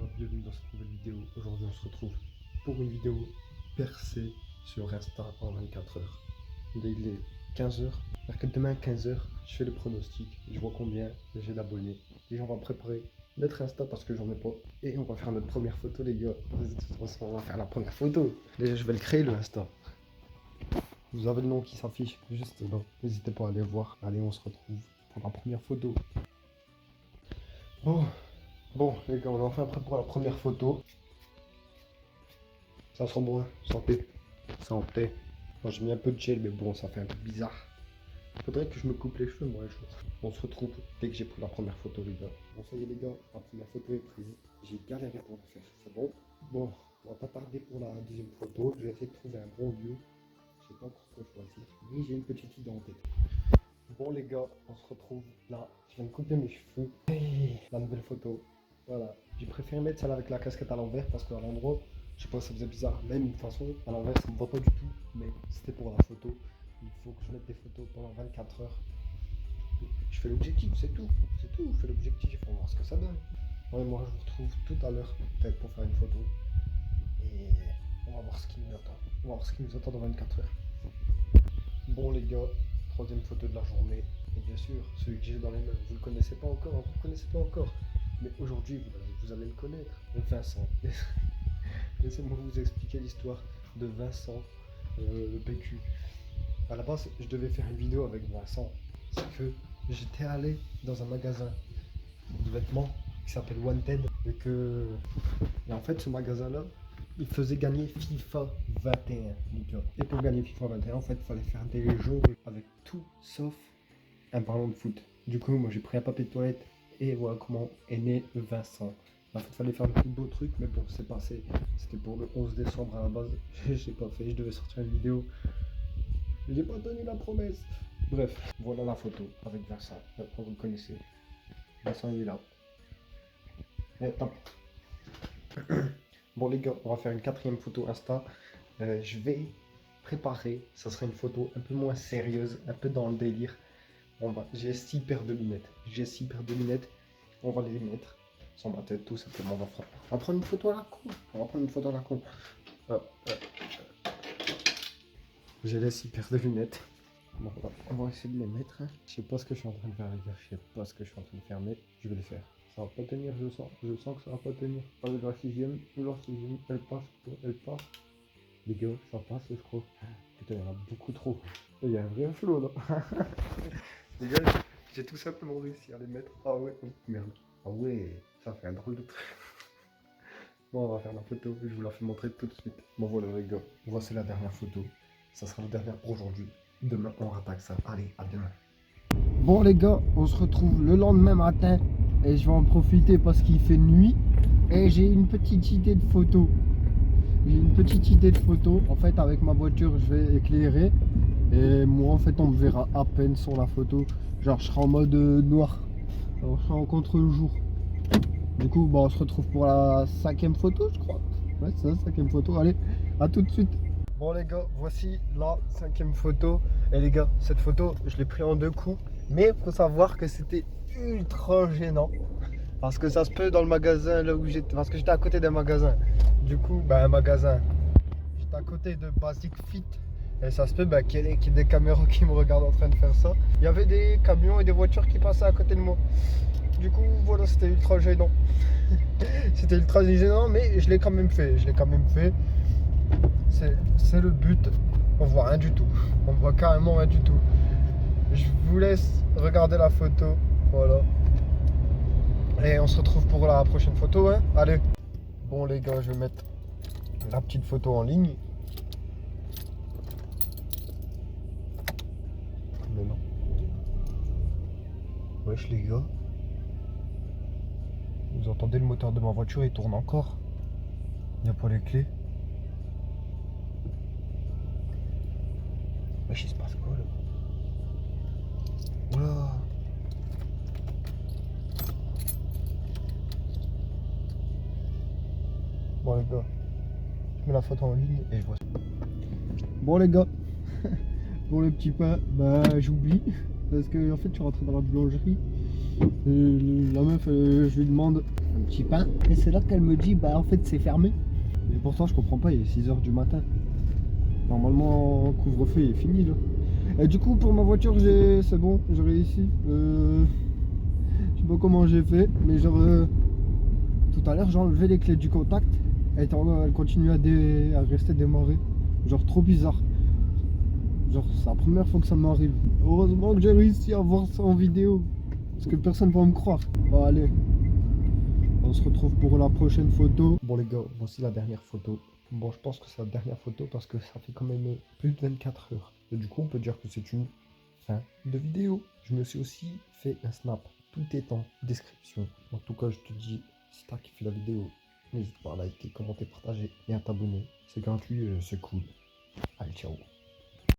gars, bienvenue dans cette nouvelle vidéo. Aujourd'hui on se retrouve pour une vidéo percée sur Insta en 24 heures. Là, il est 15 heures. Alors que demain 15 heures, je fais le pronostic, je vois combien j'ai d'abonnés. Déjà on va préparer notre Insta parce que j'en ai pas. Et on va faire notre première photo les gars. De toute façon on va faire la première photo. Déjà je vais le créer le Insta. Vous avez le nom qui s'affiche juste là. N'hésitez pas à aller voir. Allez, on se retrouve pour la première photo. Bon, les gars, on est enfin prêt pour la première photo. Ça sent bon, hein. Santé. Santé. Bon, j'ai mis un peu de gel, mais bon, ça fait un peu bizarre. Faudrait que je me coupe les cheveux, moi, les choses. On se retrouve dès que j'ai pris la première photo, les gars. Bon, ça y est, les gars, la première photo est prise. J'ai galéré pour la faire, c'est bon. Bon, on va pas tarder pour la deuxième photo. Je vais essayer de trouver un bon lieu. Je sais pas encore quoi choisir, mais j'ai une petite idée en tête. Bon, les gars, on se retrouve là. Je viens de couper mes cheveux. Et la nouvelle photo. Voilà, j'ai préféré mettre celle avec la casquette à l'envers parce qu'à l'endroit, je sais pas, ça faisait bizarre. Même de toute façon, à l'envers, ça me va pas du tout. Mais c'était pour la photo. Il faut que je mette des photos pendant 24 heures. Je fais l'objectif, c'est tout. C'est tout, je fais l'objectif, on va voir ce que ça donne. Ouais, moi, je vous retrouve tout à l'heure, peut-être pour faire une photo. Et on va voir ce qui nous attend. On va voir ce qui nous attend dans 24 heures. Bon, les gars, troisième photo de la journée. Et bien sûr, celui que j'ai dans les mains, vous le connaissez pas encore, vous le connaissez pas encore. Mais aujourd'hui, vous allez le connaître, Vincent. Laissez-moi vous expliquer l'histoire de Vincent, le PQ. À la base, je devais faire une vidéo avec Vincent. C'est que j'étais allé dans un magasin de vêtements qui s'appelle Wanted. Et en fait, ce magasin-là, il faisait gagner FIFA 21, les gars. Et pour gagner FIFA 21, en fait, il fallait faire des jeux avec tout sauf un ballon de foot. Du coup, moi, j'ai pris un papier de toilette. Et voilà comment est né Vincent. En fait, il fallait faire un petit beau truc, mais bon, c'est passé. C'était pour le 11 décembre à la base. J'ai pas fait, je devais sortir une vidéo. J'ai pas tenu la promesse. Bref, voilà la photo avec Vincent. Maintenant, vous le connaissez. Vincent, il est là. Et tape. Bon, les gars, on va faire une quatrième photo Insta. Je vais préparer. Ça sera une photo un peu moins sérieuse, un peu dans le délire. J'ai 6 paires de lunettes. On va les mettre sur ma tête, tout simplement. On va prendre une photo à la con. J'ai les 6 paires de lunettes. Bon, on va essayer de les mettre. Je sais pas ce que je suis en train de faire, les gars. Je sais pas ce que je suis en train de faire, mais je vais le faire. Ça va pas tenir, je sens. Je sens que ça va pas tenir. Allez, la sixième, elle passe. Les gars, ça passe, je crois. Putain, il y en a beaucoup trop. Il y a un vrai flow là. Les gars, j'ai tout simplement réussi à les mettre. Ah ouais, oh, merde. Ah ouais, ça fait un drôle de truc. Bon, on va faire la photo, je vous la fais montrer tout de suite. Bon voilà les gars, voici la dernière photo. Ça sera la dernière pour aujourd'hui. Demain, on rattaque ça. Allez, à demain. Bon les gars, on se retrouve le lendemain matin. Et je vais en profiter parce qu'il fait nuit. Et j'ai une petite idée de photo. En fait, avec ma voiture, je vais éclairer. Et moi, en fait, on me verra à peine sur la photo. Genre, je serai en mode noir. Alors, je serai en contre-jour. Du coup, bah, on se retrouve pour la 5e photo, je crois. Ouais, c'est ça, 5e photo. Allez, à tout de suite. Bon, les gars, voici la 5e photo. Et les gars, cette photo, je l'ai pris en 2 coups. Mais il faut savoir que c'était ultra gênant. Parce que ça se peut dans le magasin là où j'étais. Parce que j'étais à côté d'un magasin. Du coup, bah, un magasin. J'étais à côté de Basic Fit. Et ça se peut qu'il y ait des caméras qui me regardent en train de faire ça. Il y avait des camions et des voitures qui passaient à côté de moi. Du coup, voilà, c'était ultra gênant. C'était ultra gênant, mais je l'ai quand même fait. C'est le but. On voit rien du tout. On voit carrément rien du tout. Je vous laisse regarder la photo. Voilà. Et on se retrouve pour la prochaine photo, hein. Allez. Bon les gars, je vais mettre la petite photo en ligne. Mais non. Wesh les gars. Vous entendez le moteur de ma voiture, il tourne encore. Il n'y a pas les clés. Wesh, il se passe quoi là? Oula. Bon les gars, je mets la photo en ligne et je vois ça. Bon les gars, pour le petit pain, bah j'oublie. Parce que en fait je suis rentré dans la boulangerie. La meuf, je lui demande un petit pain. Et c'est là qu'elle me dit, bah en fait c'est fermé. Et pourtant je comprends pas, il est 6h du matin. Normalement, couvre-feu il est fini là. Et du coup pour ma voiture c'est bon, j'ai réussi. Je sais pas comment j'ai fait, mais genre tout à l'heure j'ai enlevé les clés du contact. Elle continue à rester démarrée. Genre trop bizarre. Genre c'est la première fois que ça m'arrive. Heureusement que j'ai réussi à voir ça en vidéo. Parce que personne va me croire. Bon allez, on se retrouve pour la prochaine photo. Bon les gars, voici la dernière photo. Bon je pense que c'est la dernière photo parce que ça fait quand même plus de 24 heures. Et du coup on peut dire que c'est une fin de vidéo. Je me suis aussi fait un snap. Tout est en description. En tout cas je te dis, si t'as kiffé la vidéo, n'hésite pas à liker, commenter, partager et à t'abonner. C'est gratuit, c'est cool. Allez ciao.